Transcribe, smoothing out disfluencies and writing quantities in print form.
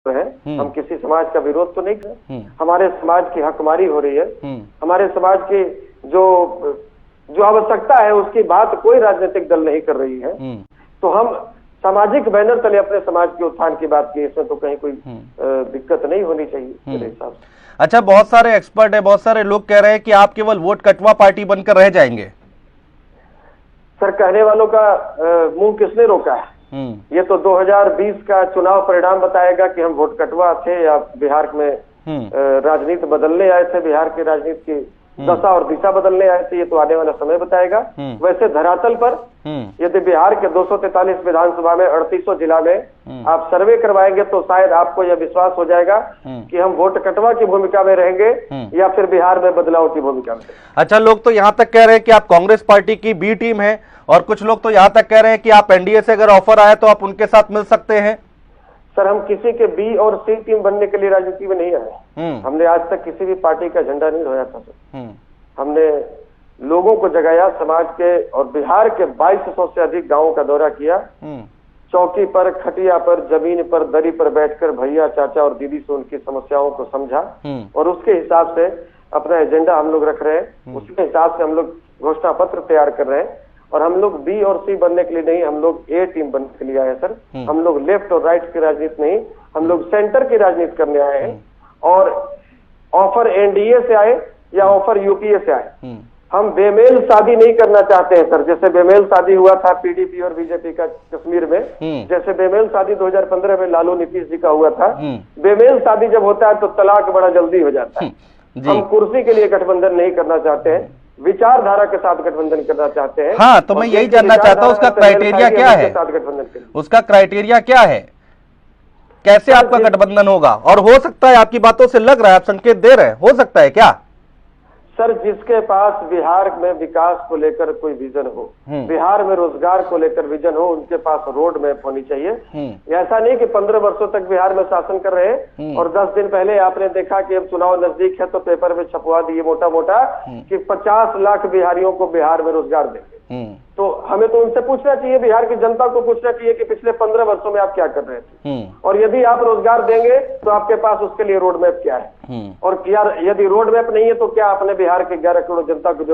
हैं। हम किसी समाज का विरोध तो नहीं कर रहे। हमारे समाज की हकमारी हो रही है। हमारे समाज की जो आवश्यकता है उसकी बात कोई राजनीतिक दल नहीं कर रही है। तो हम सामाजिक बैनर तले अपने समाज के उत्थान की बात की, इसमें तो कहीं कोई दिक्कत नहीं होनी चाहिए मेरे हिसाब से। अच्छा, बहुत सारे एक्सपर्ट है, बहुत सारे लोग कह रहे हैं कि आप केवल वोट कटवा पार्टी बनकर रह जाएंगे। सर, कहने वालों का मुंह किसने रोका है? ये तो 2020 का चुनाव परिणाम बताएगा कि हम वोट कटवा थे या बिहार में राजनीति बदलने आए थे, बिहार की राजनीति की दशा और दिशा बदलने आए थे। ये तो आने वाला समय बताएगा। वैसे धरातल पर यदि बिहार के 243 विधानसभा में 38 जिला में आप सर्वे करवाएंगे तो शायद आपको यह विश्वास हो जाएगा कि हम वोट कटवा की भूमिका में रहेंगे या फिर बिहार में बदलाव की भूमिका में। अच्छा, लोग तो यहाँ तक कह रहे हैं कि आप कांग्रेस पार्टी की बी टीम है, और कुछ लोग तो यहाँ तक कह रहे हैं कि आप एनडीए से अगर ऑफर आए तो आप उनके साथ मिल सकते हैं। सर, हम किसी के बी और सी टीम बनने के लिए राजनीति में नहीं आए। हमने आज तक किसी भी पार्टी का झंडा नहीं ढोया था सर। हमने लोगों को जगाया, समाज के और बिहार के 2200 से अधिक गांवों का दौरा किया। चौकी पर, खटिया पर, जमीन पर, दरी पर बैठकर भैया, चाचा और दीदी से उनकी समस्याओं को समझा और उसके हिसाब से अपना एजेंडा हम लोग रख रहे हैं। उसके हिसाब से हम लोग घोषणा पत्र तैयार कर रहे हैं। और हम लोग बी और सी बनने के लिए नहीं, हम लोग ए टीम बनने के लिए आए हैं सर। हम लोग लेफ्ट और राइट की राजनीति नहीं, हम लोग सेंटर की राजनीति करने आए हैं। और ऑफर एनडीए से आए या ऑफर यूपीए से आए, हम बेमेल शादी नहीं करना चाहते हैं सर। जैसे बेमेल शादी हुआ था पीडीपी और बीजेपी का कश्मीर में, जैसे बेमेल शादी 2015 में लालू नीतीश जी का हुआ था। बेमेल शादी जब होता है तो तलाक बड़ा जल्दी हो जाता है। हम कुर्सी के लिए गठबंधन नहीं करना चाहते हैं, विचारधारा के साथ गठबंधन करना चाहते हैं। हाँ, तो मैं यही जानना चाहता हूँ उसका क्राइटेरिया क्या है? उसका क्राइटेरिया क्या है? कैसे आपका गठबंधन होगा? और हो सकता है, आपकी बातों से लग रहा है, आप संकेत दे रहे हैं, हो सकता है क्या? सर, जिसके पास बिहार में विकास को लेकर कोई विजन हो, बिहार में रोजगार को लेकर विजन हो, उनके पास रोड मैप होनी चाहिए। ऐसा नहीं कि 15 वर्षों तक बिहार में शासन कर रहे हैं और 10 दिन पहले आपने देखा कि अब चुनाव नजदीक है तो पेपर में छपवा दिए मोटा मोटा कि 50 लाख बिहारियों को बिहार में रोजगार देंगे। तो हमें तो उनसे पूछना चाहिए, बिहार की जनता को पूछना चाहिए कि पिछले 15 वर्षों में आप क्या कर रहे थे, और यदि आप रोजगार देंगे तो आपके पास उसके लिए रोड मैप क्या है, और यार यदि रोड मैप नहीं है तो क्या आपने बिहार के 11 करोड़ जनता को जो